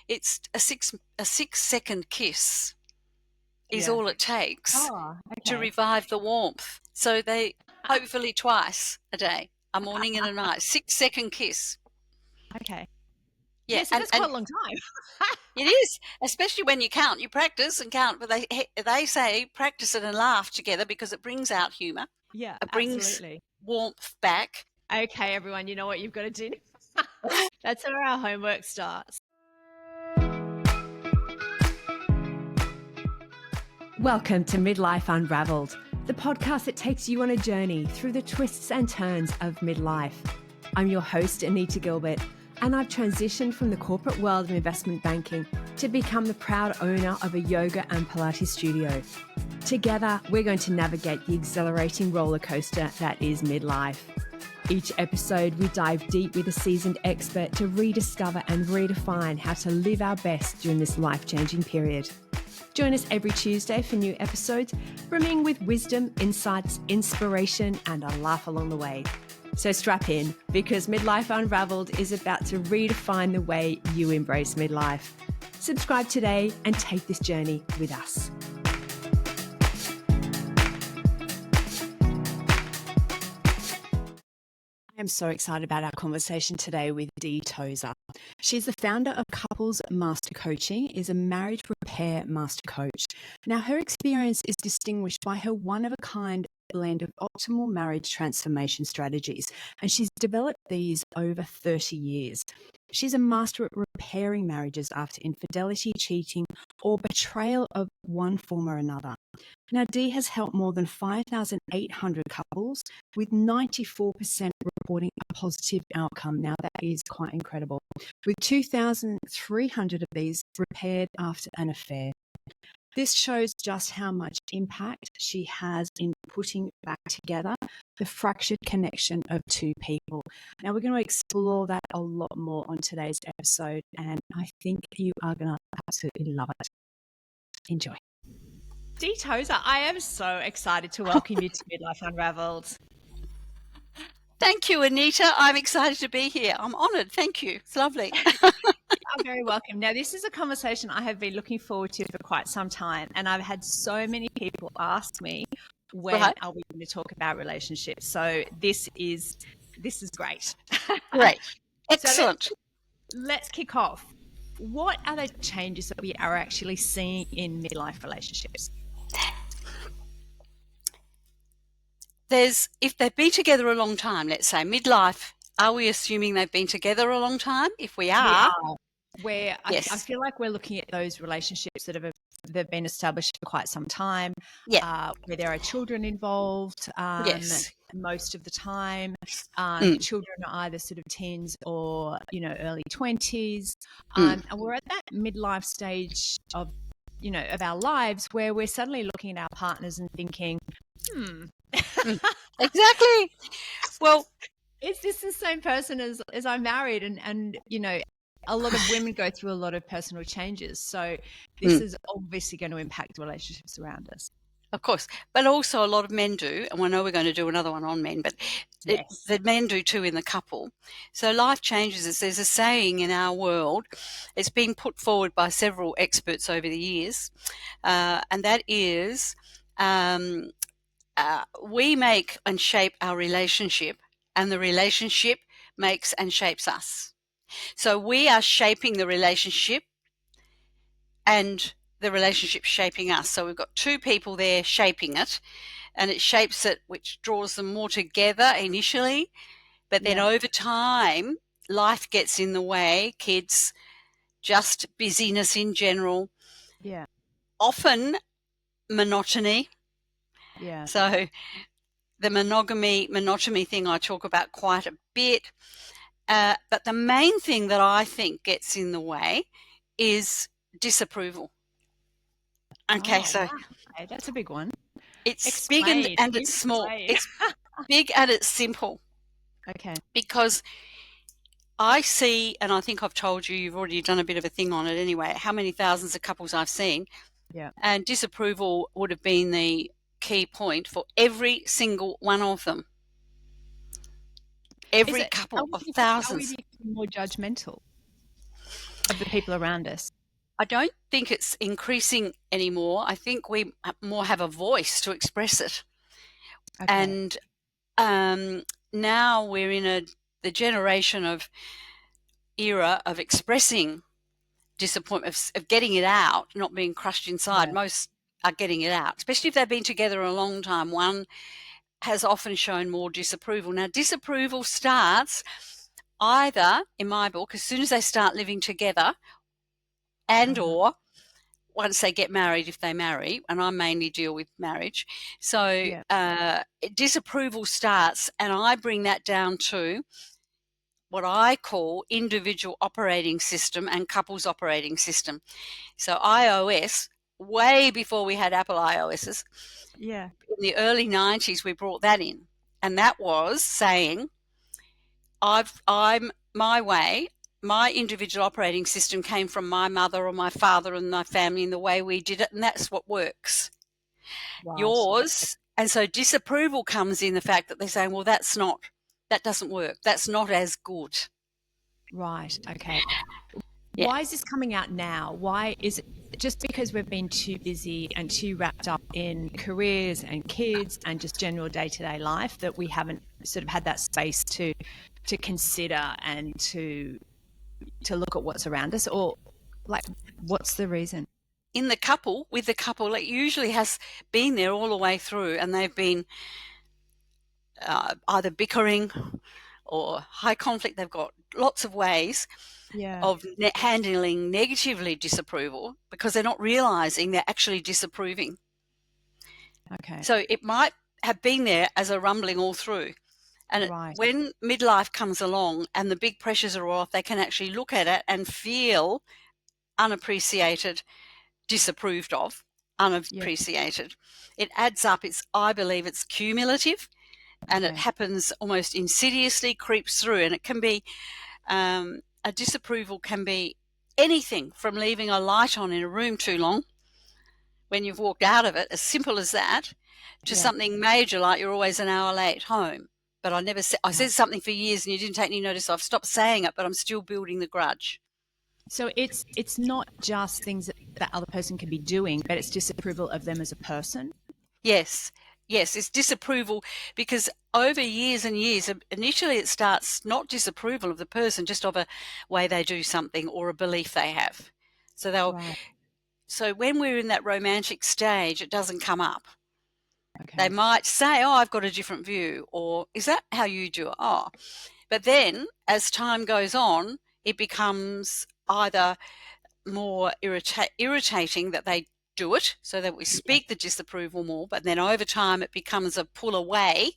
it's a 6-second kiss is Yeah. all it takes Oh, to okay. revive the warmth. So they hopefully twice a day, a morning and a night, 6-second kiss. Okay. Yeah, Yeah, so that's quite a long time. it is, especially when you count. You practice and count, but they say practice it and laugh together because it brings out humour. Yeah, It brings absolutely. warmth back. Okay, everyone, you know what you've got to do. That's where our homework starts. Welcome to Midlife Unraveled, the podcast that takes you on a journey through the twists and turns of midlife. I'm your host, Anita Gilbert, and I've transitioned from the corporate world of investment banking to become the proud owner of a yoga and Pilates studio. Together, we're going to navigate the exhilarating roller coaster that is midlife. Each episode, we dive deep with a seasoned expert to rediscover and redefine how to live our best during this life-changing period. Join us every Tuesday for new episodes, brimming with wisdom, insights, inspiration, and a laugh along the way. So strap in, because Midlife Unraveled is about to redefine the way you embrace midlife. Subscribe today and take this journey with us. I'm so excited about our conversation today with Dee Tozer. She's the founder of Couples Master Coaching, is a marriage repair master coach. Now, her experience is distinguished by her one-of-a-kind blend of optimal marriage transformation strategies, and she's developed these over 30 years. She's a master at repairing marriages after infidelity, cheating, or betrayal of one form or another. Now, Dee has helped more than 5,800 couples, with 94% reporting a positive outcome. Now, that is quite incredible, with 2,300 of these repaired after an affair. This shows just how much impact she has in putting back together the fractured connection of two people. Now, we're going to explore that a lot more on today's episode, and I think you are going to absolutely love it. Enjoy. Dee Tozer, I am so excited to welcome you to Midlife Unraveled. Thank you, Anita. I'm excited to be here. I'm honoured. Thank you. It's lovely. You're very welcome. Now, this is a conversation I have been looking forward to for quite some time, and I've had so many people ask me, when are we going to talk about relationships? So this is great. Great. Excellent. So let's kick off. What are the changes that we are actually seeing in midlife relationships? If they've been together a long time, let's say midlife, are we assuming they've been together a long time? If we are. Where yes. I feel like we're looking at those relationships that they've been established for quite some time, where there are children involved most of the time. Children are either sort of teens or, early 20s. And we're at that midlife stage of our lives where we're suddenly looking at our partners and thinking, Exactly. Well, is this the same person as I'm married? And a lot of women go through a lot of personal changes. So this is obviously going to impact relationships around us. Of course. But also a lot of men do, and I know we're going to do another one on men, but the men do too in the couple. So life changes. There's a saying in our world, it's been put forward by several experts over the years, and that is we make and shape our relationship, and the relationship makes and shapes us. So we are shaping the relationship and the relationship shaping us. So we've got two people there shaping it, and it shapes it, which draws them more together initially. But then over time, life gets in the way, kids, just busyness in general. Yeah. Often monotony. Yeah. So the monotony thing I talk about quite a bit. But the main thing that I think gets in the way is disapproval. Okay, okay, that's a big one. It's big and it's small. It's big and it's simple. Okay. Because I see, and I think I've told you, you've already done a bit of a thing on it anyway, how many thousands of couples I've seen. Yeah. And disapproval would have been the key point for every single one of them. Every couple of thousands. Are we more judgmental? of the people around us? I don't think it's increasing anymore. I think we more have a voice to express it. Okay. And now we're in the generation of era of expressing disappointment, of getting it out, not being crushed inside. Yeah. Most are getting it out, especially if they've been together a long time. One has often shown more disapproval. Now, disapproval starts either, in my book, as soon as they start living together, and or once they get married, if they marry, and I mainly deal with marriage. So Yeah. disapproval starts, and I bring that down to what I call individual operating system and couples operating system. So iOS, way before we had Apple iOSs, Yeah. in the early 90s, we brought that in. And that was saying, I'm my way, my individual operating system came from my mother or my father and my family and the way we did it, and that's what works. Right. Yours, and so disapproval comes in the fact that they're saying, well, that doesn't work. That's not as good. Right. Okay. Yeah. Why is this coming out now? Why is it just because we've been too busy and too wrapped up in careers and kids and just general day-to-day life that we haven't sort of had that space to consider and to look at what's around us? Or like, what's the reason? With the couple, it usually has been there all the way through, and they've been either bickering or high conflict. They've got lots of ways of handling negatively disapproval because they're not realizing they're actually disapproving. Okay. So it might have been there as a rumbling all through. And Right. when midlife comes along and the big pressures are off, they can actually look at it and feel unappreciated, disapproved of, unappreciated. It adds up. I believe it's cumulative, and it happens almost insidiously, creeps through, and it can be a disapproval can be anything from leaving a light on in a room too long when you've walked out of it, as simple as that, to something major like you're always an hour late home. But I said something for years and you didn't take any notice. I've stopped saying it, but I'm still building the grudge. So it's not just things that other person can be doing, but it's disapproval of them as a person. Yes, it's disapproval because over years and years, initially it starts not disapproval of the person, just of a way they do something or a belief they have. So so when we're in that romantic stage, it doesn't come up. Okay. They might say, "Oh, I've got a different view," or "Is that how you do it?" Oh, but then as time goes on, it becomes either more irritating that they do it, so that we speak the disapproval more, but then over time it becomes a pull away.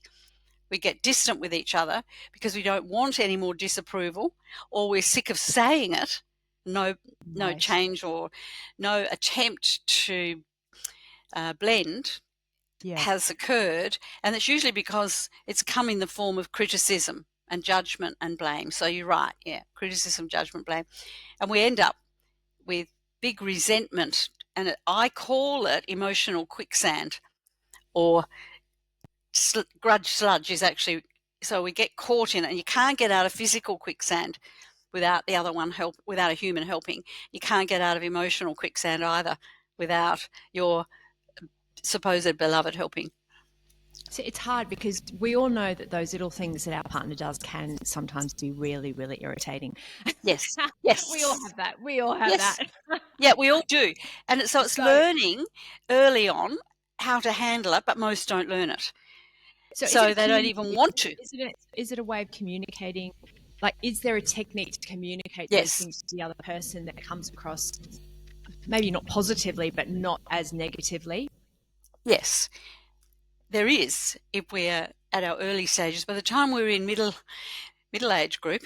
We get distant with each other because we don't want any more disapproval, or we're sick of saying it. No change or no attempt to blend has occurred, and it's usually because it's come in the form of criticism and judgment and blame. So you're right, criticism, judgment, blame, and we end up with big resentment, and I call it emotional quicksand, or grudge sludge is actually, so we get caught in it, and you can't get out of physical quicksand without the other one without a human helping. You can't get out of emotional quicksand either without your supposed beloved helping. So it's hard because we all know that those little things that our partner does can sometimes be really, really irritating. Yes. We all have that. We all have that. Yeah, we all do. And so it's learning early on how to handle it, but most don't learn it. So they don't even want to. Is it a way of communicating? Like, is there a technique to communicate those things to the other person that comes across maybe not positively, but not as negatively? Yes, there is. If we're at our early stages, by the time we're in middle age group,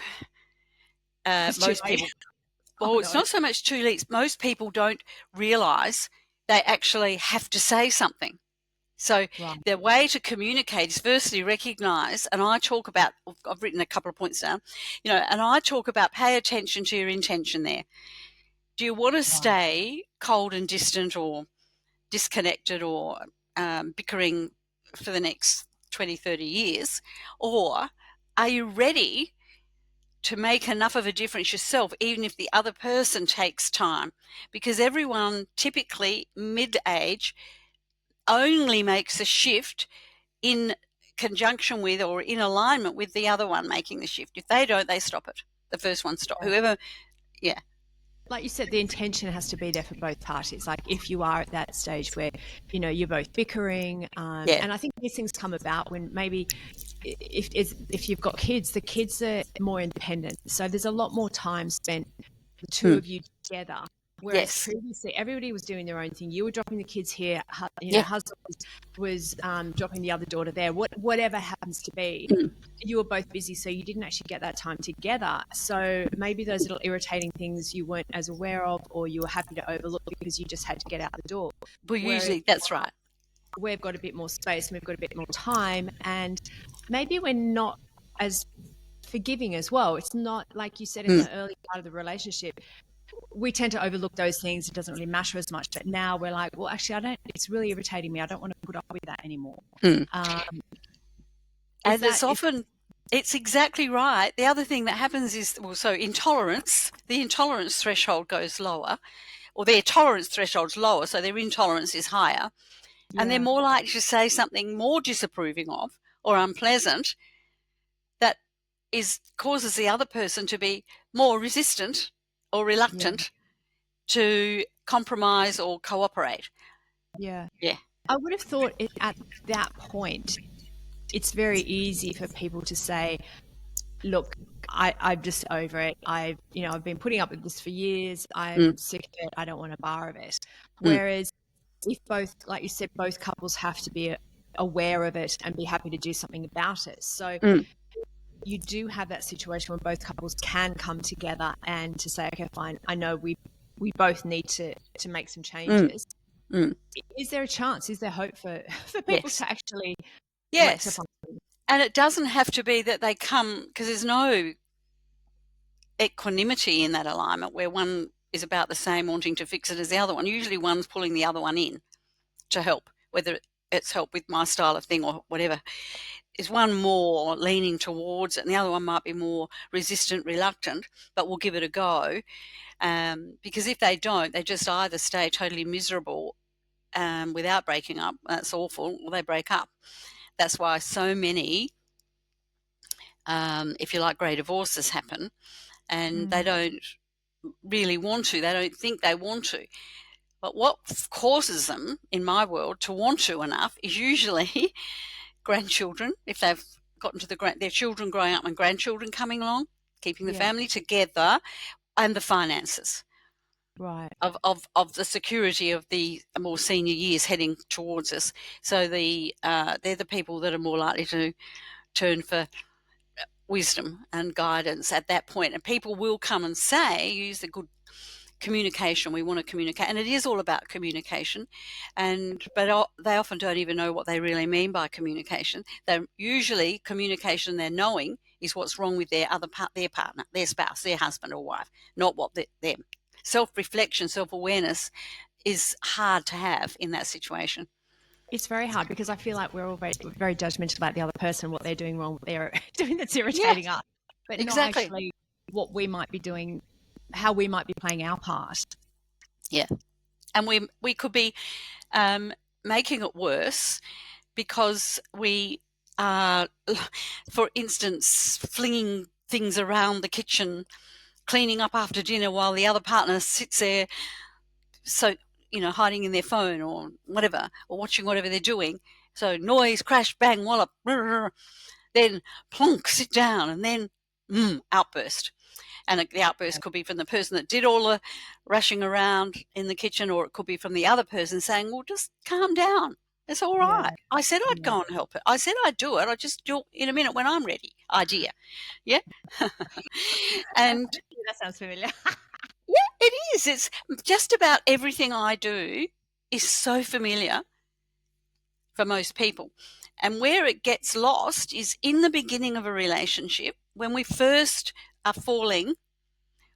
most people. Well, it's not so much too late. Most people don't realise they actually have to say something. So the way to communicate is firstly recognise, and I talk about, I've written a couple of points down, and I talk about pay attention to your intention there. Do you want to stay cold and distant or disconnected or bickering for the next 20, 30 years? Or are you ready to make enough of a difference yourself, even if the other person takes time, because everyone typically mid-age only makes a shift in conjunction with or in alignment with the other one making the shift. If they don't, they stop it. The first one stop. Whoever, yeah. Like you said, the intention has to be there for both parties. Like if you are at that stage where, you're both bickering, Yeah. and I think these things come about when maybe if you've got kids, the kids are more independent. So there's a lot more time spent, the two of you together. Whereas Yes. previously everybody was doing their own thing. You were dropping the kids here, Yeah. husband was dropping the other daughter there, whatever happens to be. You were both busy, so you didn't actually get that time together. So maybe those little irritating things you weren't as aware of, or you were happy to overlook because you just had to get out the door. Well, usually that's right. We've got a bit more space and we've got a bit more time, and maybe we're not as forgiving as well. It's not like you said in the early part of the relationship. We tend to overlook those things. It doesn't really matter as much. But now we're like, well, actually, it's really irritating me. I don't want to put up with that anymore. And it's exactly right. The other thing that happens is, so intolerance, the intolerance threshold goes lower, or their tolerance threshold's lower, so their intolerance is higher. Yeah. And they're more likely to say something more disapproving of or unpleasant that causes the other person to be more resistant or reluctant to compromise or cooperate. Yeah. Yeah. I would have thought at that point, it's very easy for people to say, look, I'm just over it. I've been putting up with this for years. I'm sick of it. I don't want a bar of it. Whereas if both, like you said, both couples have to be aware of it and be happy to do something about it. So you do have that situation where both couples can come together and to say, okay, fine, I know we both need to make some changes. Is there a chance? Is there hope for people to actually rectify? And it doesn't have to be that they come, because there's no equanimity in that alignment where one is about the same wanting to fix it as the other one. Usually one's pulling the other one in to help, whether it's help with my style of thing or whatever. Is one more leaning towards it and the other one might be more resistant, reluctant, but we'll give it a go. Because if they don't, they just either stay totally miserable without breaking up. That's awful. Or they break up. That's why so many, if you like, grey divorces happen, and they don't really want to. They don't think they want to. But what causes them, in my world, to want to enough is usually grandchildren, if they've gotten to their children growing up and grandchildren coming along, keeping the family together, and the finances. Right. Of the security of the more senior years heading towards us. So they're the people that are more likely to turn for wisdom and guidance at that point. And people will come and say, use the good communication, we want to communicate, and it is all about communication, but they often don't even know what they really mean by communication. They're usually communication they're knowing is what's wrong with their partner, their spouse, their husband or wife, not what them. Self-reflection, self-awareness is hard to have in that situation. It's very hard because I feel like we're all very, very judgmental about the other person, what they're doing wrong, what they're doing that's irritating us, but not actually what we might be doing, how we might be playing our part. Yeah. And we could be making it worse because we are, for instance, flinging things around the kitchen, cleaning up after dinner while the other partner sits there, hiding in their phone or whatever, or watching whatever they're doing. So noise, crash, bang, wallop, then plonk, sit down, and then outburst. And the outburst could be from the person that did all the rushing around in the kitchen, or it could be from the other person saying, well, just calm down. It's all right. I said I'd go and help it. I said I'd do it. I'll just do it in a minute when I'm ready. Idea. Yeah. And that sounds familiar. Yeah, it is. It's just about everything I do is so familiar for most people. And where it gets lost is in the beginning of a relationship, when we first are falling,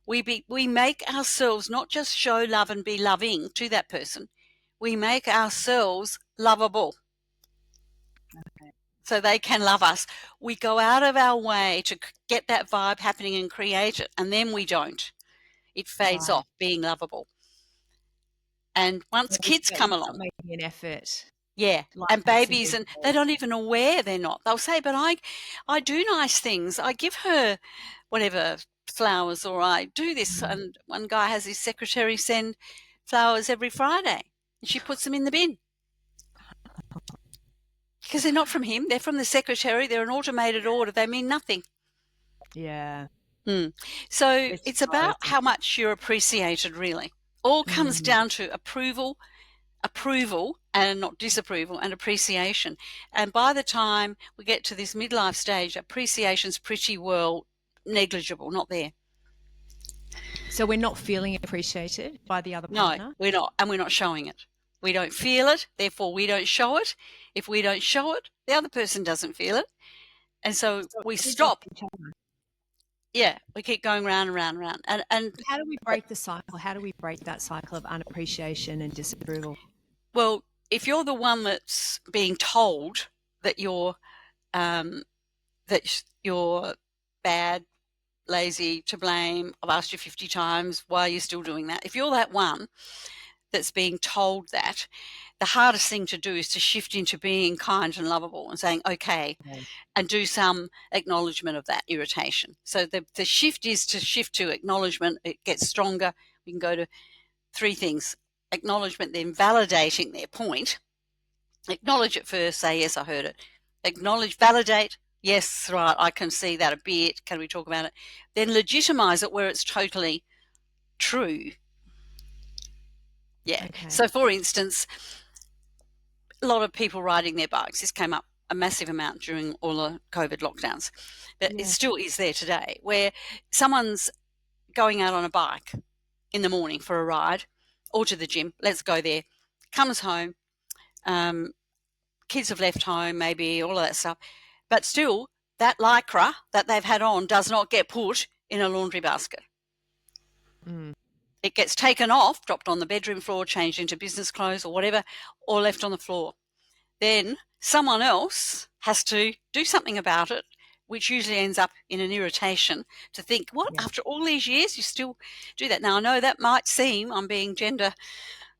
we make ourselves not just show love and be loving to that person, we make ourselves lovable. Okay. so they can love us. We go out of our way to get that vibe happening and create it, and then we don't. It fades Right. off being lovable. And once We kids come stop along, making an effort, yeah, like and that's babies, and they're invisible. not even aware they're not. They'll say, but I do nice things. I give her whatever flowers, or I do this. Mm. And one guy has his secretary send flowers every Friday, and she puts them in the bin because they're not from him. They're from the secretary. They're an automated order. They mean nothing. Yeah. So It's it's so about how much you're appreciated, really. All comes mm. down to approval and not disapproval, and appreciation. And by the time we get to this midlife stage, appreciation's pretty well negligible, not there. So we're not feeling appreciated by the other No, partner? we're not, and we're not showing it. We don't feel it, therefore we don't show it. If we don't show it, the other person doesn't feel it. And so So we it feeds off stop. each other. Yeah, we keep going round and round and round. And How do we break the cycle? How do we break that cycle of unappreciation and disapproval? well, if you're the one that's being told that um, you're bad, lazy, to blame, I've asked you 50 times, why are you still doing that? If you're that one that's being told that, the hardest thing to do is to shift into being kind and lovable and saying, okay, Yeah. and do some acknowledgement of that irritation. So the shift is to shift to acknowledgement. It gets stronger. We can go to three things: acknowledgement, then validating their point. Acknowledge it first, say, yes, I heard it. Acknowledge, validate, yes, right, I can see that a bit. Can we talk about it? Then legitimize it where it's totally true. Yeah. Okay. So, for instance, a lot of people riding their bikes. This came up a massive amount during all the COVID lockdowns, but it Yeah. still is there today, where someone's going out on a bike in the morning for a ride or to the gym. Let's go there. Comes home. Kids have left home, maybe all of that stuff, but still, that lycra that they've had on does not get put in a laundry basket. Mm. It gets taken off, dropped on the bedroom floor, changed into business clothes or whatever, or left on the floor. Then someone else has to do something about it, which usually ends up in an irritation to think, what, Yeah. after all these years, you still do that? Now, I know that might seem I'm being gender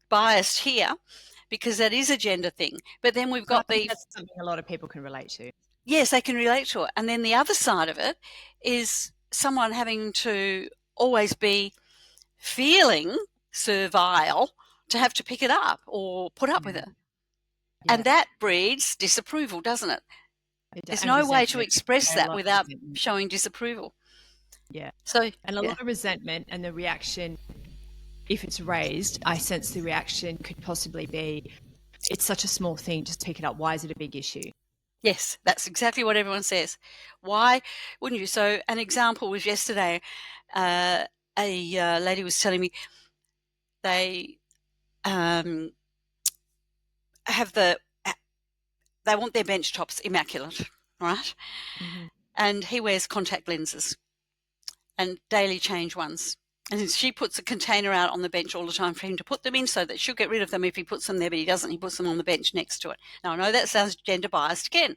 biased here because that is a gender thing. But then we've But I got think that's something a lot of people can relate to. yes, they can relate to it. And then the other side of it is someone having to always be feeling servile to have to pick it up or put up with Yeah. it. Yeah. And that breeds disapproval, doesn't it? There's And no way to resentment. express A that lot of without resentment. showing disapproval. Yeah. So, And a yeah. lot of resentment, and the reaction, if it's raised, I sense the reaction could possibly be, it's such a small thing, just pick it up. Why is it a big issue? Yes, that's exactly what everyone says. Why wouldn't you? So an example was yesterday, a lady was telling me they have they want their bench tops immaculate, right? Mm-hmm. And he wears contact lenses and daily change ones. And she puts a container out on the bench all the time for him to put them in so that she'll get rid of them if he puts them there, but he doesn't. He puts them on the bench next to it. Now, I know that sounds gender biased again.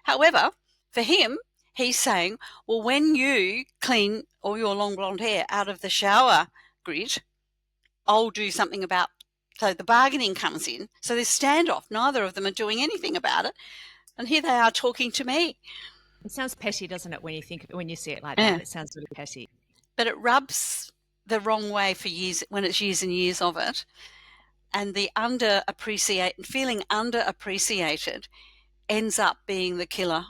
However, for him, he's saying, well, when you clean all your long blonde hair out of the shower grid, I'll do something about. So the bargaining comes in. So there's standoff. Neither of them are doing anything about it. And here they are talking to me. It sounds petty, doesn't it, when you see it like Yeah. that? It sounds really petty. But it rubs the wrong way for years when it's years and years of it. And the feeling underappreciated ends up being the killer.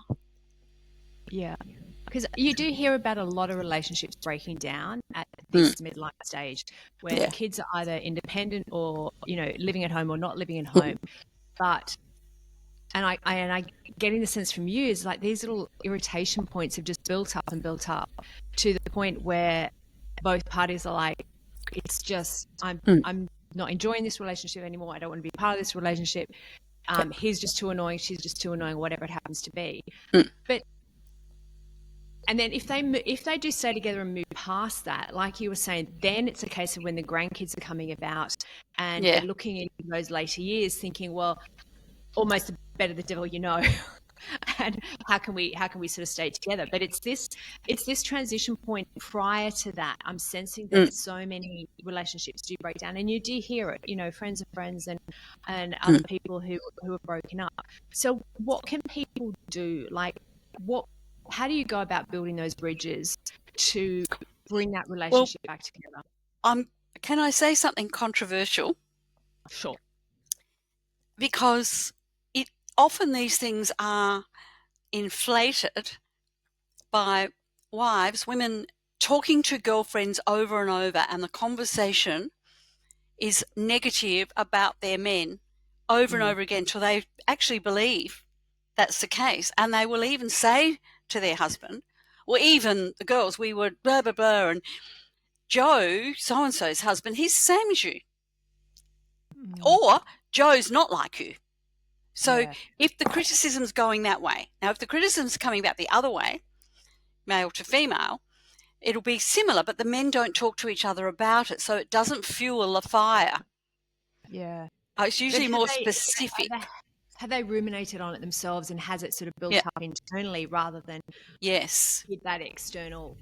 Yeah. Because you do hear about a lot of relationships breaking down at this midlife stage where the kids are either independent or, living at home or not living at home. But, and I getting the sense from you is like these little irritation points have just built up and built up to the point where both parties are like, it's just, I'm not enjoying this relationship anymore. I don't want to be part of this relationship. He's just too annoying. She's just too annoying, whatever it happens to be. But and then if they do stay together and move past that, like you were saying, then it's a case of when the grandkids are coming about and they're looking into those later years thinking, well, almost better the devil you know. and how can we sort of stay together? But it's this transition point prior to that. I'm sensing that so many relationships do break down, and you do hear it, you know, friends of friends and other people who have broken up. So what can people do? Like, how do you go about building those bridges to bring that relationship back together? Can I say something controversial? Sure. Because often these things are inflated by women talking to girlfriends over and over, and the conversation is negative about their men over and over again till they actually believe that's the case. And they will even say to their husband, or even the girls, we were blah, blah, blah, and Joe, so-and-so's husband, he's the same as you. Or Joe's not like you. So if the criticism's going that way, now if the criticism's coming back the other way, male to female, it'll be similar, but the men don't talk to each other about it, so it doesn't fuel the fire. Yeah. It's usually more specific. Have they ruminated on it themselves, and has it sort of built up internally rather than with that external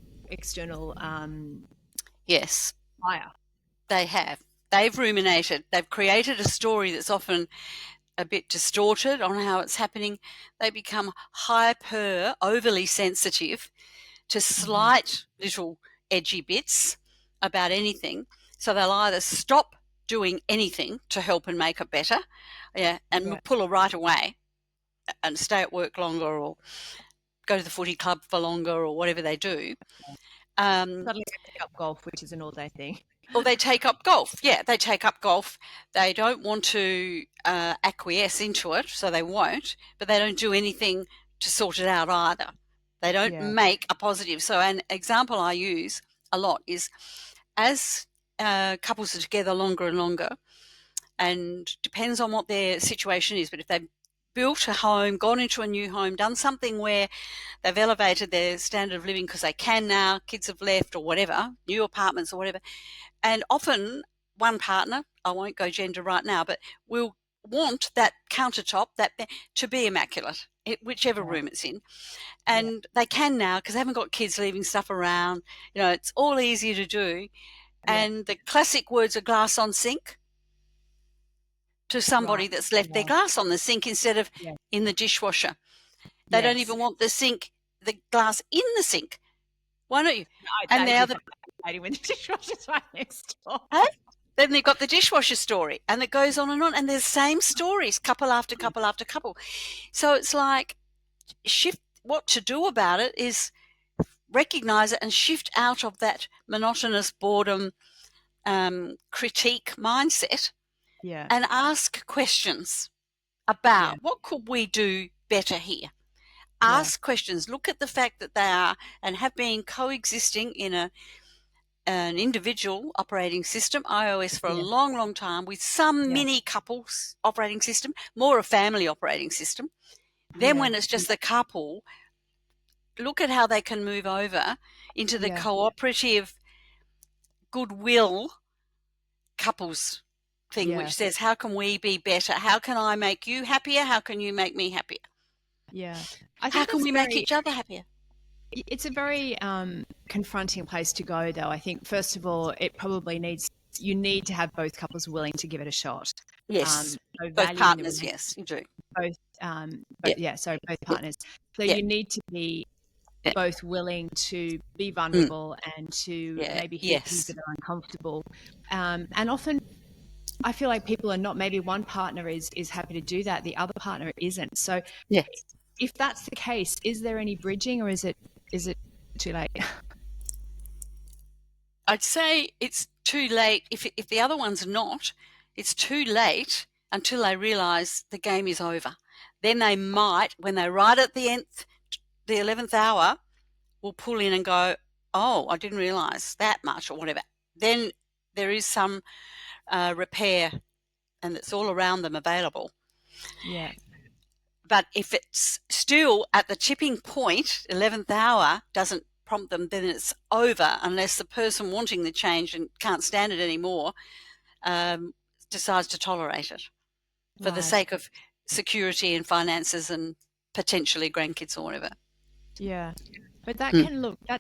yes, fire? they have. They've ruminated. They've created a story that's often a bit distorted on how it's happening. They become overly sensitive to slight little edgy bits about anything. So they'll either stop doing anything to help and make it better, and pull her right away and stay at work longer or go to the footy club for longer or whatever they do. Suddenly they pick up golf, which is an all-day thing. Or they take up golf. Yeah, they take up golf. They don't want to acquiesce into it, so they won't, but they don't do anything to sort it out either. They don't make a positive. So an example I use a lot is as couples are together longer and longer, and depends on what their situation is, but if they've built a home, gone into a new home, done something where they've elevated their standard of living because they can now, kids have left or whatever, new apartments or whatever, and often one partner, I won't go gender right now, but will want that countertop to be immaculate, whichever room it's in. And they can now because they haven't got kids leaving stuff around. You know, it's all easier to do. And the classic words are glass on sink to somebody that's left their glass on the sink instead of in the dishwasher. They don't even want the glass in the sink. Why don't you? No, and now when the dishwasher's right next door. Then they've got the dishwasher story, and it goes on, and there's the same stories, couple after couple after couple. So it's like what to do about it is recognize it and shift out of that monotonous boredom critique mindset and ask questions about what could we do better here. Ask questions. Look at the fact that they are and have been coexisting in an individual operating system, iOS, for a long, long time, with some mini couples operating system, more a family operating system. Then when it's just the couple, look at how they can move over into the cooperative goodwill couples thing, which says, how can we be better? How can I make you happier? How can you make me happier? Yeah. How can we make each other happier? It's a very confronting place to go, though. I think, first of all, it probably you need to have both couples willing to give it a shot. Yes. Both partners, yes, you do. Both partners. So you need to be both willing to be vulnerable and to maybe hear things that are uncomfortable. And often I feel like people are not, maybe one partner is happy to do that, the other partner isn't. So if that's the case, is there any bridging, or is it too late? I'd say it's too late. If the other one's not, it's too late until they realise the game is over. Then they might, when they're right at the 11th hour, will pull in and go, oh, I didn't realise that much or whatever. Then there is some repair, and it's all around them available. Yeah. But if it's still at the tipping point, 11th hour doesn't prompt them, then it's over unless the person wanting the change and can't stand it anymore decides to tolerate it for the sake of security and finances and potentially grandkids or whatever. Yeah. But that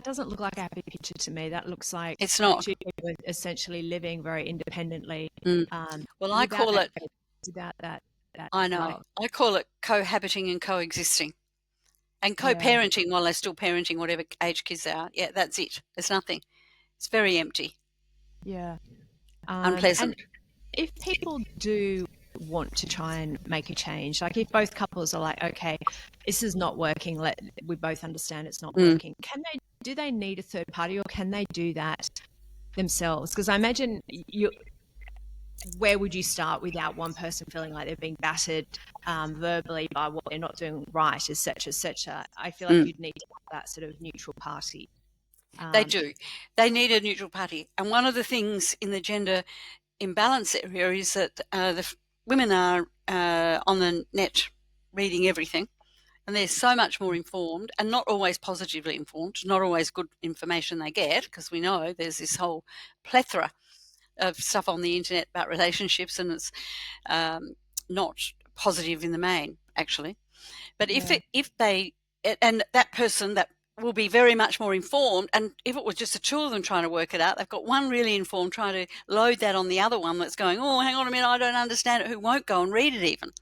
doesn't look like a happy picture to me. That looks like It's not. two people essentially living very independently, Well, I without call that, it, without that I know, love. I call it cohabiting and coexisting and Yeah. co-parenting while they're still parenting whatever age kids they are. Yeah, that's it. There's nothing. It's very empty, Yeah. And unpleasant. if people do want to try and make a change, like if both couples are like, okay, this is not working, we both understand it's not Mm. working, do they need a third party, or can they do that themselves? Because I imagine where would you start without one person feeling like they're being battered verbally by what they're not doing right, et cetera, et cetera? I feel like you'd need to have that sort of neutral party. They do. They need a neutral party. And one of the things in the gender imbalance area is that women are on the net reading everything, and they're so much more informed, and not always positively informed, not always good information they get, because we know there's this whole plethora of stuff on the internet about relationships, and it's not positive in the main, actually. But if they, and that person that will be very much more informed, and if it was just the two of them trying to work it out, they've got one really informed trying to load that on the other one that's going, oh, hang on a minute, I don't understand it, who won't go and read it even.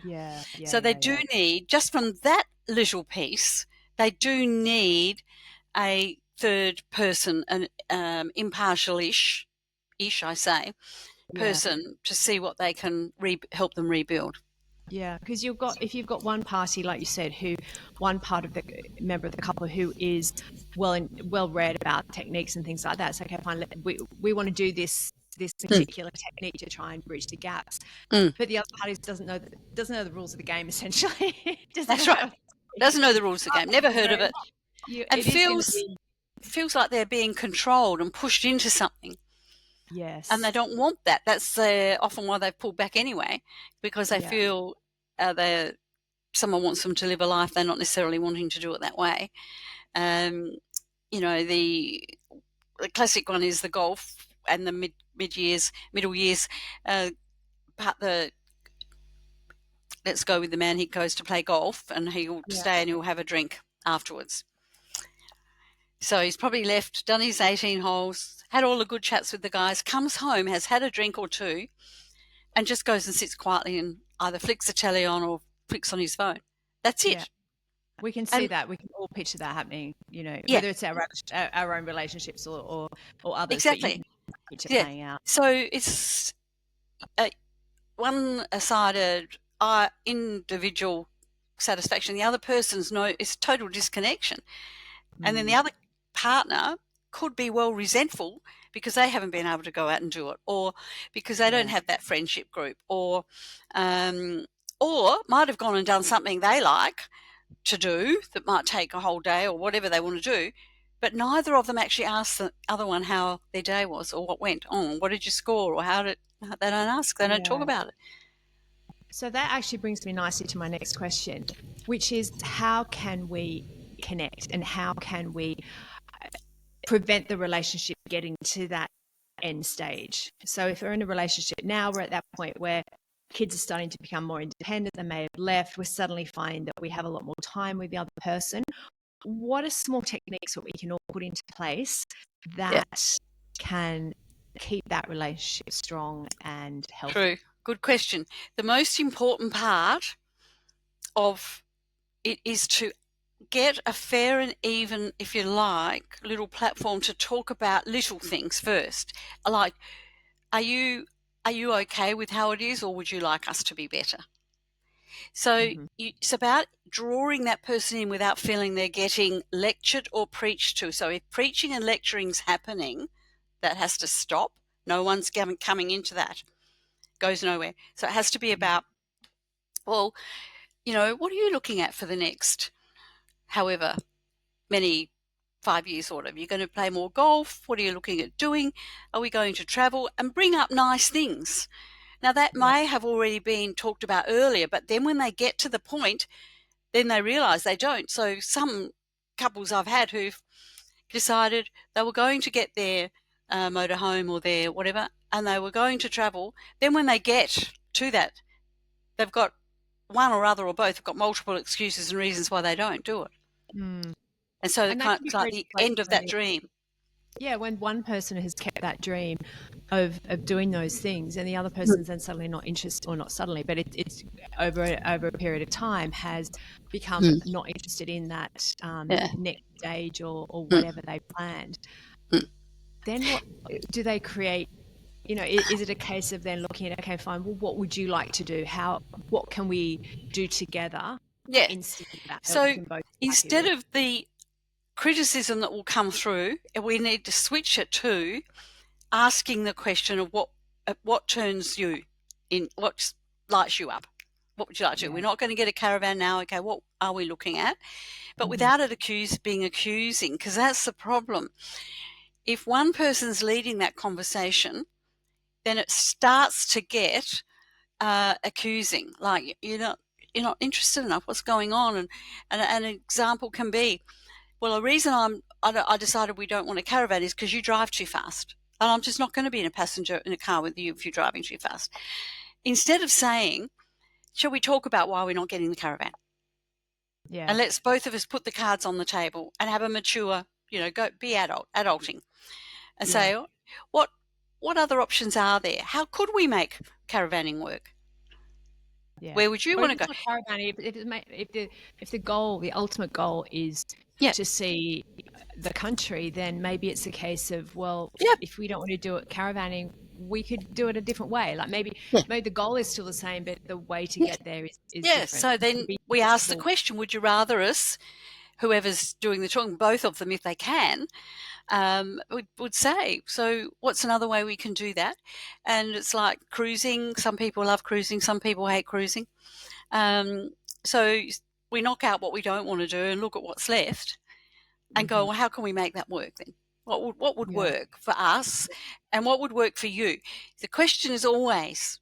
Yeah. So they do need, just from that little piece, they do need a third person, an impartial-ish, I say, person to see what they can help them rebuild. Yeah, because if you've got one party, like you said, one part of the member of the couple who is well read about techniques and things like that. It's okay, fine. We want to do this particular technique to try and bridge the gaps. But the other party doesn't know the rules of the game. Essentially, That's right. Doesn't know the rules of the game. Never heard of it, and feels like they're being controlled and pushed into something. Yes, and they don't want that. That's often why they've pulled back anyway, because they feel someone wants them to live a life they're not necessarily wanting to do it that way. The classic one is the golf and the middle years. Let's go with the man. He goes to play golf and he'll stay and he'll have a drink afterwards. So he's probably left, done his 18 holes, had all the good chats with the guys, comes home, has had a drink or two, and just goes and sits quietly and either flicks the telly on or flicks on his phone. That's it. Yeah. We can see that. We can all picture that happening, whether it's our own relationships or others. Exactly. But you can picture playing out. So it's one-sided individual satisfaction. The other person's it's total disconnection. And then the other partner could be resentful because they haven't been able to go out and do it, or because they don't have that friendship group, or might have gone and done something they like to do that might take a whole day or whatever they want to do, but neither of them actually asked the other one how their day was or what went on, what did you score, or they don't ask, they don't talk about it. So that actually brings me nicely to my next question, which is how can we connect and how can we prevent the relationship getting to that end stage? So if we're in a relationship now, we're at that point where kids are starting to become more independent, they may have left, we're suddenly finding that we have a lot more time with the other person. What are small techniques that we can all put into place that can keep that relationship strong and healthy? True. Good question. The most important part of it is to get a fair and even, if you like, little platform to talk about little things first. Like, are you okay with how it is, or would you like us to be better? So it's about drawing that person in without feeling they're getting lectured or preached to. So if preaching and lecturing's happening, that has to stop. No one's coming into that. Goes nowhere. So it has to be about, well, what are you looking at for the next however many 5 years or whatever? You're going to play more golf? What are you looking at doing? Are we going to travel? And bring up nice things. Now, that may have already been talked about earlier, but then when they get to the point, then they realise they don't. So some couples I've had who've decided they were going to get their motorhome or their whatever, and they were going to travel. Then when they get to that, they've got one or other or both have got multiple excuses and reasons why they don't do it. Mm. And so And that can it's be like very the deflating end of that when dream. when one person has kept that dream of doing those things and the other person's then suddenly not interested, or not suddenly, but it's over a period of time has become Mm. not interested in that Yeah. next stage or Mm. whatever they planned. Mm. Then what do they create? Is it a case of then looking at, okay, fine, well, what would you like to do? What can we do together Yeah. instead of that we So can both be happy instead with? of the criticism that will come through, we need to switch it to asking the question of what turns you in, what lights you up. What would you like to do? Yeah. We're not going to get a caravan now. Okay, what are we looking at? But Hmm. without it being accusing, because that's the problem. If one person's leading that conversation, then it starts to get accusing, like you're not interested enough. What's going on? And an example can be, well, the reason I decided we don't want a caravan is because you drive too fast, and I'm just not going to be in a car with you if you're driving too fast. Instead of saying, shall we talk about why we're not getting the caravan? Yeah. And let's both of us put the cards on the table and have a mature, go be adulting, and Yeah. say, what what other options are there? How could we make caravanning work? Yeah. Where would you Or if want to it's go? not caravanning, if the goal, the ultimate goal is Yeah, to see the country, then maybe it's a case of, well, yeah, if we don't want to do it caravanning, we could do it a different way. Like yeah, maybe the goal is still the same, but the way to yeah, get there is yeah. different. So It can then be we ask the flexible. question: would you rather us, whoever's doing the talking, both of them, if they can, would say, so what's another way we can do that? And it's like cruising. Some people love cruising. Some people hate cruising. Um, so we knock out what we don't want to do and look at what's left and go, Hmm. well, how can we make that work then? What would Yeah. work for us and what would work for you? The question is always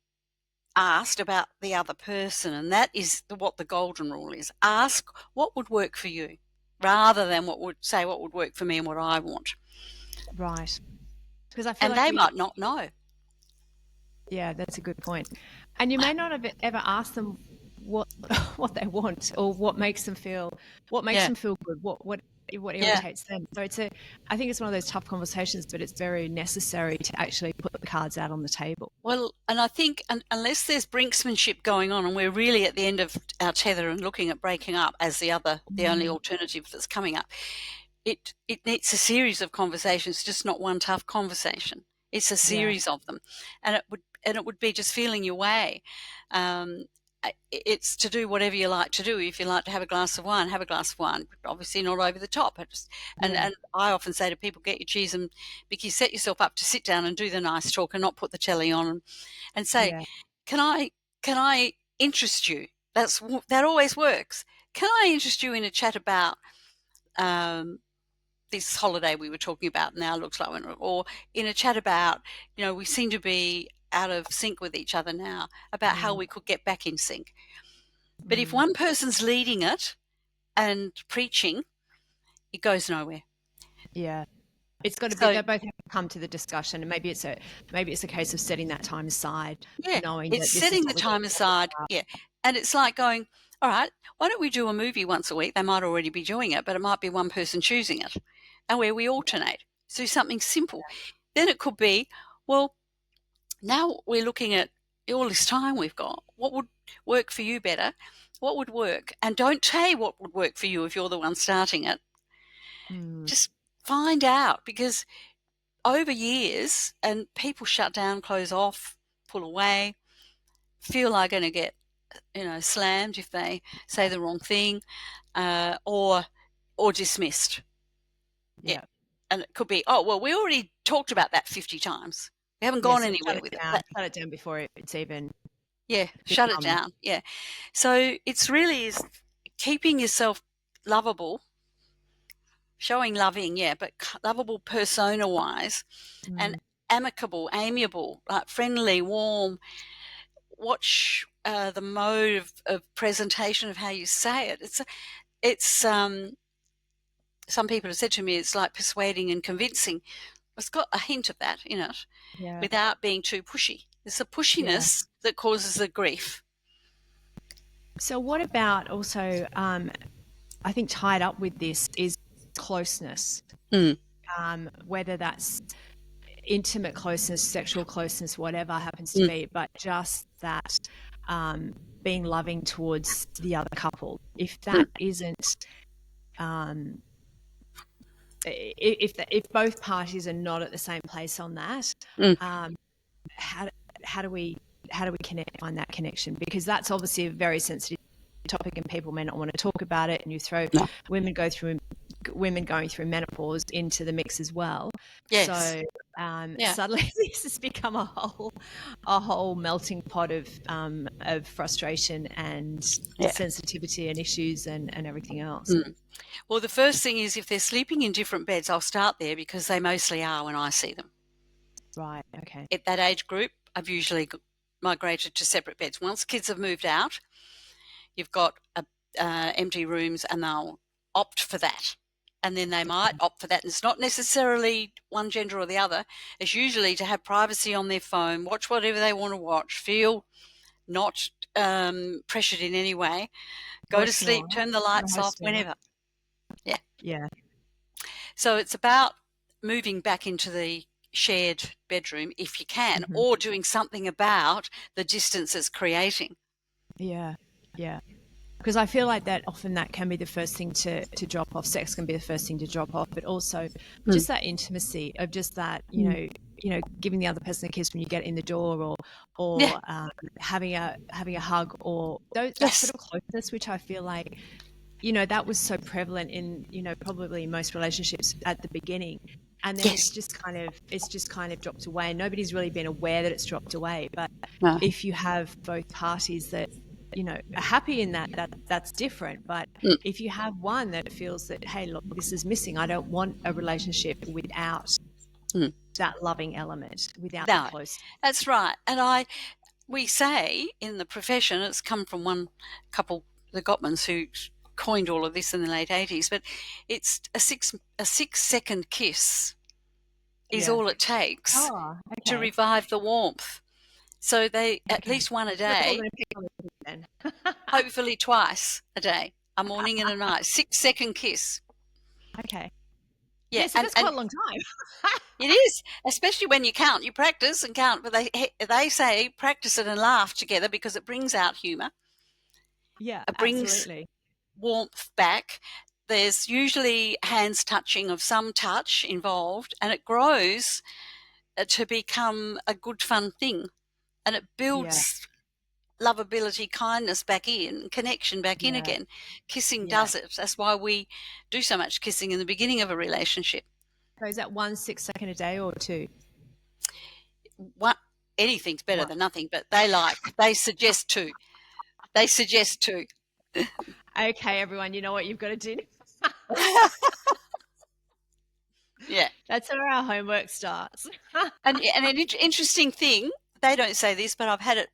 asked about the other person, and that is what the golden rule is. Ask what would work for you rather than what would work for me and what I want. Right. Because I feel And like they might not know. yeah, that's a good point. And you may not have ever asked them what what they want or what makes Yeah. them feel good, what Yeah. irritates them. So I think it's one of those tough conversations, but it's very necessary to actually put the cards out on the table. Well, and I think unless there's brinksmanship going on and we're really at the end of our tether and looking at breaking up as the only Mm, alternative that's coming up, it needs a series of conversations, just not one tough conversation. It's a yeah, series of them, and it would be just feeling your way. Um, it's to do whatever you like to do. If you like to have a glass of wine, have a glass of wine. Obviously, not over the top. And yeah, and I often say to people, get your cheese and Vicky, set yourself up to sit down and do the nice talk, and not put the telly on, and say, yeah. can I interest you? That always works. Can I interest you in a chat about um, this holiday we were talking about now looks like, or in a chat about, we seem to be out of sync with each other now, about how Mm, we could get back in sync. But if mm, one person's leading it and preaching, it goes nowhere. yeah. It's got to be, So they both have to come to the discussion, and maybe it's a case of setting that time aside, yeah, knowing that it's this is setting the what we're going time to talk aside. about. Yeah. And it's like going, all right, why don't we do a movie once a week? They might already be doing it, but it might be one person choosing it, and where we alternate. So something simple. Then it could be, well, now we're looking at all this time we've got. What would work for you better? What would work? And don't say what would work for you if you're the one starting it. Mm, Just find out, because over years, and people shut down, close off, pull away, feel like going to get, slammed if they say the wrong thing, or dismissed. Yeah. yeah. And it could be, oh, well, we already talked about that 50 times. We haven't Yeah, gone so anywhere with it. shut it down before it's even Yeah, shut it become. down. Yeah. So it's really is keeping yourself lovable, showing loving, yeah, but lovable persona wise, and Mm, amicable, amiable, like friendly, warm. Watch the mode of presentation of how you say it. It's some people have said to me it's like persuading and convincing. It's got a hint of that in it yeah, without being too pushy. It's the yeah, pushiness that causes the grief. So what about also, I think tied up with this is closeness, Mm, whether that's intimate closeness, sexual closeness, whatever happens to mm, be, but just that being loving towards the other couple. If mm, that isn't, um, if both parties are not at the same place on that, mm. um, how how do we connect, find that connection? Because that's obviously a very sensitive topic, and people may not want to talk about it. And you throw No. women going through menopause into the mix as well. Yes. So Yeah. suddenly this has become a whole melting pot of frustration and Yeah. sensitivity and issues and everything else. Mm. Well, the first thing is if they're sleeping in different beds, I'll start there because they mostly are when I see them. Right. Okay. At that age group, I've usually migrated to separate beds. Once kids have moved out, you've got empty rooms and they'll opt for that. And then they might opt for that. And it's not necessarily one gender or the other. It's usually to have privacy on their phone, watch whatever they want to watch, feel not pressured in any way, go to sleep, Emotional. turn the lights off Hosting. whenever. Yeah. Yeah. So it's about moving back into the shared bedroom if you can, Hmm. or doing something about the distance it's creating. Yeah. Yeah. Because I feel like that often that can be the first thing to drop off. Sex can be the first thing to drop off, but also Mm. just that intimacy of just that, Mm. giving the other person a kiss when you get in the door, Yeah. or having a hug, or that sort Yes. of closeness, which I feel like, that was so prevalent in, probably most relationships at the beginning. And then Yes. it's just kind of dropped away. Nobody's really been aware that it's dropped away. But No. if you have both parties that, are happy in that's different. But Mm. if you have one that feels that, hey, look, this is missing, I don't want a relationship without Mm. that loving element, without the No, close. that's right. And we say in the profession, it's come from one couple, the Gottmans, who coined all of this in the late 80s, but it's a 6 second kiss is Yeah. all it takes Oh, to okay. revive the warmth. So they at Okay. least one a We're all day, going to pick on it then. hopefully twice a day, a morning and a night. 6 second kiss. Okay. Yeah, Yeah, so that's and quite a long time. it is, especially when you count. You practice and count, but they say practice it and laugh together because it brings out humour. Yeah, It brings absolutely. warmth back. There's usually hands touching of some touch involved, and it grows to become a good fun thing, and it Yeah, builds lovability, kindness back in, connection back in yeah, again. Kissing yeah. does it. That's why we do so much kissing in the beginning of a relationship. So is that 1 6 second a day or two? What Anything's better One. than nothing, but they suggest two. They suggest two. Okay, everyone, you know what you've got to do. Yeah. That's where our homework starts. And an interesting thing, they don't say this, but I've had it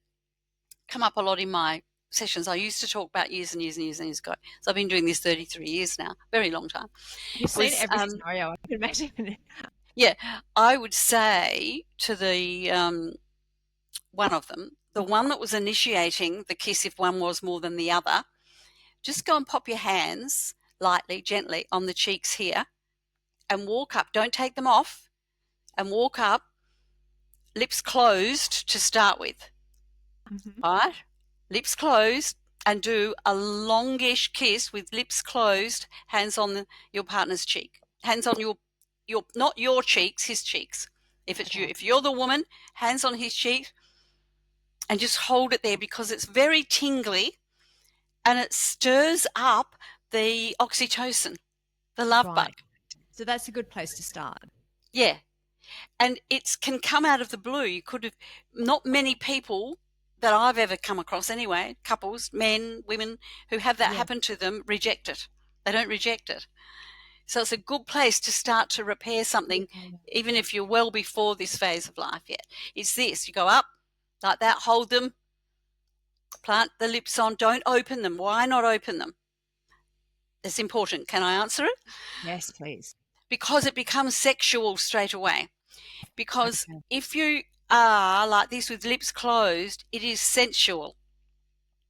come up a lot in my sessions. I used to talk about years and years and years and years ago. So I've been doing this 33 years now, very long time. You've seen Was every scenario I can imagine. Yeah, I would say to the one of them, the one that was initiating the kiss, if one was more than the other, just go and pop your hands lightly, gently on the cheeks here and walk up. Don't take them off, and walk up, lips closed to start with. Mhm. All right? Lips closed, and do a longish kiss with lips closed, hands on your partner's cheek. Hands on your not your cheeks, his cheeks. Okay. If you're the woman, hands on his cheek, and just hold it there because it's very tingly and it stirs up the oxytocin, the love bug. Right. So that's a good place to start. Yeah. And it can come out of the blue. You could have, not many people that I've ever come across anyway, couples, men, women, who have that Yeah. happen to them, reject it. They don't reject it. So it's a good place to start to repair something, even if you're well before this phase of life yet. It's this, you go up like that, hold them, plant the lips on, don't open them. Why not open them? It's important. Can I answer it? Yes, please. Because it becomes sexual straight away. Because Okay. if you are like this with lips closed, it is sensual.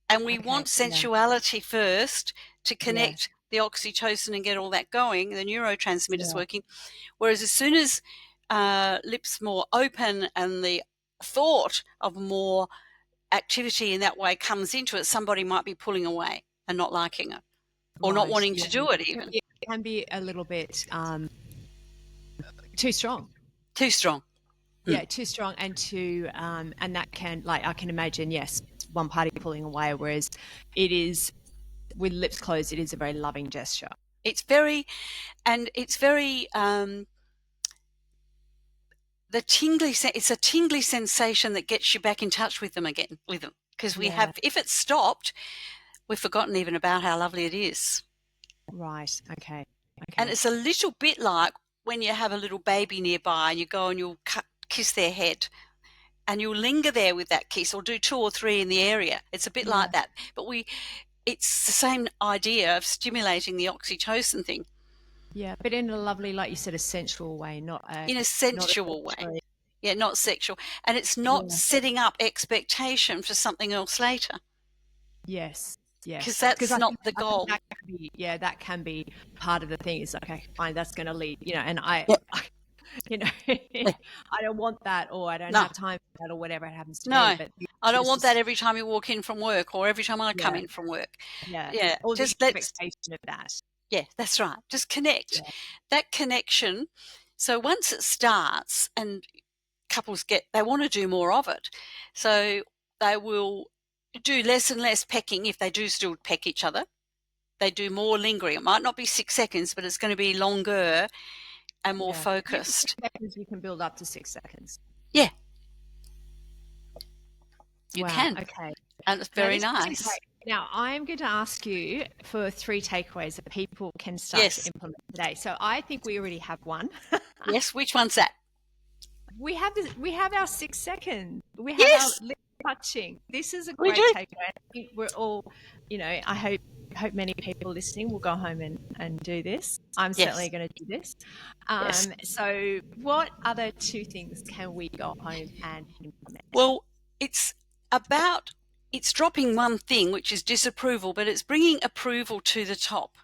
And we Okay. want sensuality first to Yeah. connect the oxytocin and get all that going, the neurotransmitters Yeah. working. Whereas as soon as lips more open and the thought of more activity in that way comes into it, somebody might be pulling away and not liking it or not Right. wanting Yeah. to do it It can even. be, it can be a little bit too strong. Too strong. Yeah, too strong and too and that can, like, I can imagine, yes, one party pulling away, whereas it is with lips closed, it is a very loving gesture. It's very, it's a tingly sensation that gets you back in touch with them again, because Yeah. if it's stopped, we've forgotten even about how lovely it is. Right. Okay. And Okay. it's a little bit like when you have a little baby nearby and you go and you'll kiss their head and you'll linger there with that kiss or do 2 or 3 in the area. It's a bit Yeah. like that. But it's the same idea of stimulating the oxytocin thing Yeah, but in a lovely, like you said, a sensual way, in a not a sensual way. sexually. Yeah, not sexual. And it's not Yeah. setting up expectation for something else later, Yes. because Yes. Because that's not the I think goal. that can be, yeah, that can be part of the thing. Is like, okay, fine, that's going to lead, and Yeah. you know, I don't want that, or I don't No, have time for that, or whatever it happens to be. no. But I don't want that just, every time you walk in from work or every time I come yeah, in from work. yeah, Yeah, or the just let's expectation of that. yeah, that's right. Just connect. Yeah. That connection. So once it starts and couples they want to do more of it. So they will do less and less pecking if they do still peck each other. They do more lingering. It might not be 6 seconds, but it's going to be longer and more Yeah. Even focused. 6 seconds, you can build up to 6 seconds. Yeah, you Wow. can. Okay. And it's Now, very this is really nice. great. Now, I'm going to ask you for 3 takeaways that people can start to Yes. implement today. So I think we already have one. Yes. Which one's that? We have our 6 seconds. We have our Yes, lip touching. This is a we great do. takeaway. I think we're all, I hope many people listening will go home and do this. I'm certainly Yes. going to do this. Yes. So what other 2 things can we go home and implement? Well, it's it's dropping one thing, which is disapproval, but it's bringing approval to the top,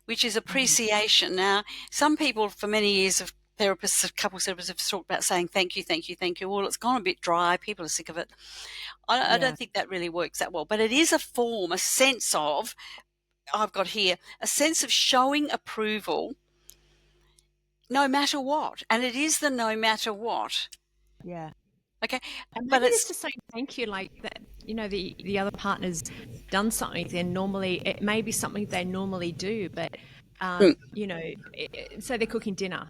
which is appreciation. Now, some people for many years of therapists, couple therapists have talked about saying thank you, thank you, thank you. Well, it's gone a bit dry. People are sick of it. I Yeah. don't think that really works that well, but it is a form, a sense of, I've got here, a sense of showing approval no matter what. And it is the no matter what. Yeah. Okay. And But maybe it's, it's just saying thank you, like that, the other partner's done something. It may be something they normally do, but, mm, say they're cooking dinner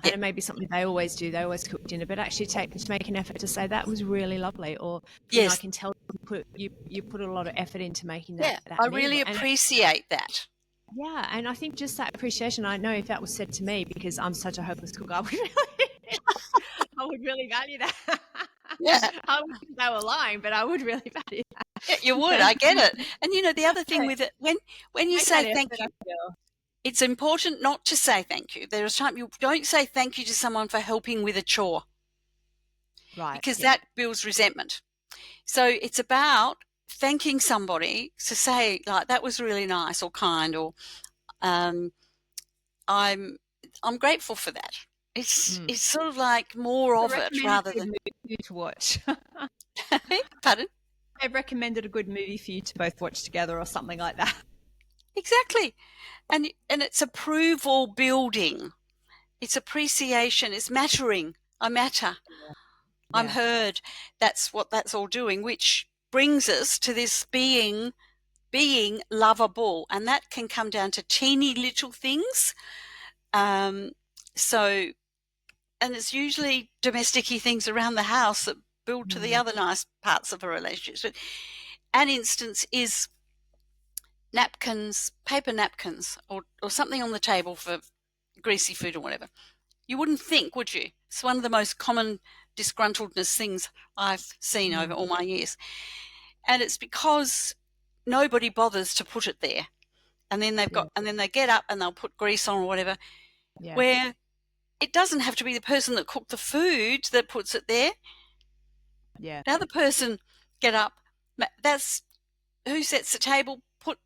and yeah, it may be something they always do. They always cook dinner, but actually to make an effort to say that was really lovely. Or, I yes, can tell you put a lot of effort into making yeah, that I meal. really appreciate that. Yeah. And I think just that appreciation, I know if that was said to me, because I'm such a hopeless cook, I would really value that. Yeah. I would think they were lying, but I would really value that. Yeah, you would. But I get it. And the other thing yeah, with it, when you make say that thank effort, I you, feel. it's important not to say thank you. There is time you don't say thank you to someone for helping with a chore, Right. because Yeah. that builds resentment. So it's about thanking somebody to say like that was really nice or kind, or um, I'm grateful for that. It's sort of like more I of it recommended rather a good than movie for you to watch. pardon. I recommended a good movie for you to both watch together or something like that. Exactly. And it's approval building. It's appreciation. It's mattering. I matter. I'm Yeah. heard. That's what that's all doing, which brings us to this being lovable, and that can come down to teeny little things. Um, so, and it's usually domestic-y things around the house that build to the Mm. other nice parts of a relationship. So, an instance is napkins, paper napkins, or something on the table for greasy food or whatever. You wouldn't think, would you? It's one of the most common disgruntledness things I've seen over all my years. And it's because nobody bothers to put it there. And then Yeah. and then they get up and they'll put grease on or whatever, Yeah. where it doesn't have to be the person that cooked the food that puts it there. Yeah. The other person get up. That's who sets the table, put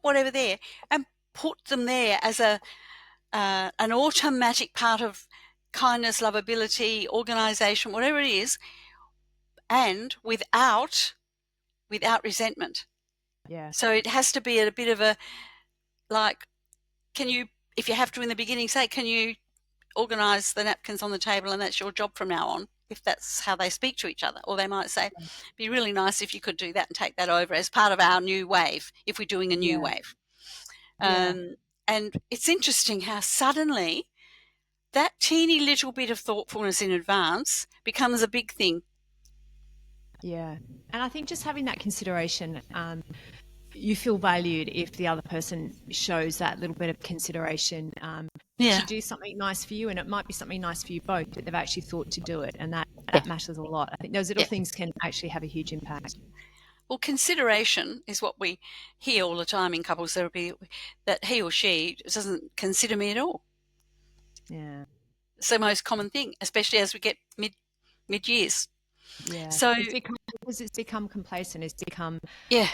whatever there, and put them there as an automatic part of kindness, lovability, organisation, whatever it is, and without resentment. Yeah. So it has to be at a bit of a, like, can you, if you have to in the beginning, say, can you organise the napkins on the table and that's your job from now on, if that's how they speak to each other. Or they might say, be really nice if you could do that and take that over as part of our new wave, if we're doing a new wave. Yeah. And it's interesting how suddenly that teeny little bit of thoughtfulness in advance becomes a big thing. Yeah. And I think just having that consideration, you feel valued if the other person shows that little bit of consideration to do something nice for you, and it might be something nice for you both, but they've actually thought to do it, and that matters a lot. I think those little things can actually have a huge impact. Well, consideration is what we hear all the time in couples therapy, that he or she doesn't consider me at all. Yeah. It's the most common thing, especially as we get mid-years. Yeah. So it's become complacent. It's become, yeah,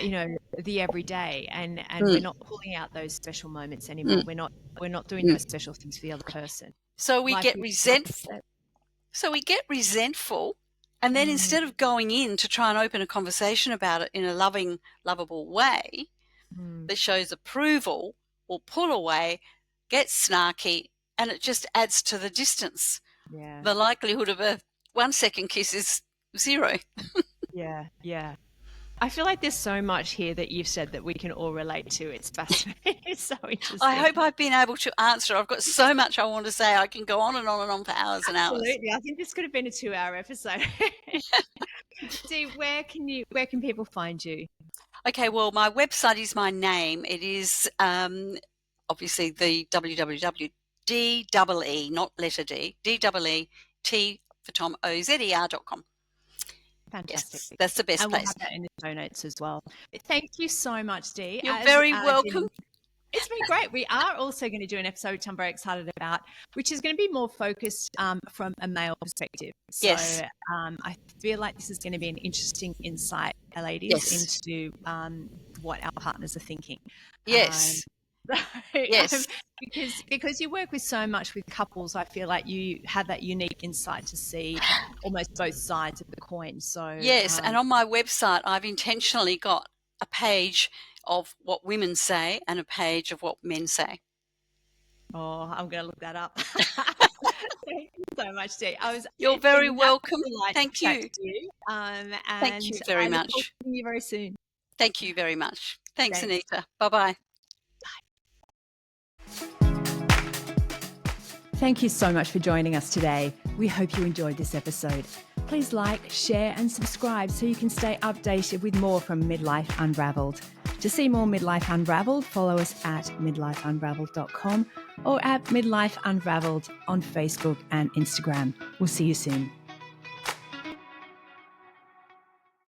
the everyday, and we're not pulling out those special moments anymore. We're not doing those special things for the other person. So we get resentful. And then instead of going in to try and open a conversation about it in a loving, lovable way that shows approval, we'll pull away, get snarky, and it just adds to the distance. Yeah. The likelihood of a 1 second kiss is 0. Yeah. Yeah. I feel like there's so much here that you've said that we can all relate to. It's fascinating. It's so interesting. I hope I've been able to answer. I've got so much I want to say. I can go on and on and on for hours and hours. Absolutely. I think this could have been a 2-hour episode. Dee, where can people find you? Okay, well, my website is my name. It is obviously the www.DEE, not letter D, DEET for Tom, OZER.com. Fantastic. Yes, that's the best and we'll place. have that in the show notes as well. Thank you so much, Dee. You're very welcome. It's been great. We are also going to do an episode which I'm very excited about, which is going to be more focused from a male perspective. So Yes. I feel like this is going to be an interesting insight, ladies, into what our partners are thinking. Yes. Yes. Because you work with so much with couples, I feel like you have that unique insight to see almost both sides of the coin. So yes, and on my website, I've intentionally got a page of what women say and a page of what men say. Oh, I'm going to look that up. Thank you so much, Dee. You're very welcome. Thank you. And thank you very much. I'll see you very soon. Thank you very much. Thanks. Anita. Bye-bye. Thank you so much for joining us today. We hope you enjoyed this episode. Please like, share and subscribe so you can stay updated with more from Midlife Unraveled. To see more Midlife Unraveled, follow us at midlifeunraveled.com or at Midlife Unraveled on Facebook and Instagram. We'll see you soon.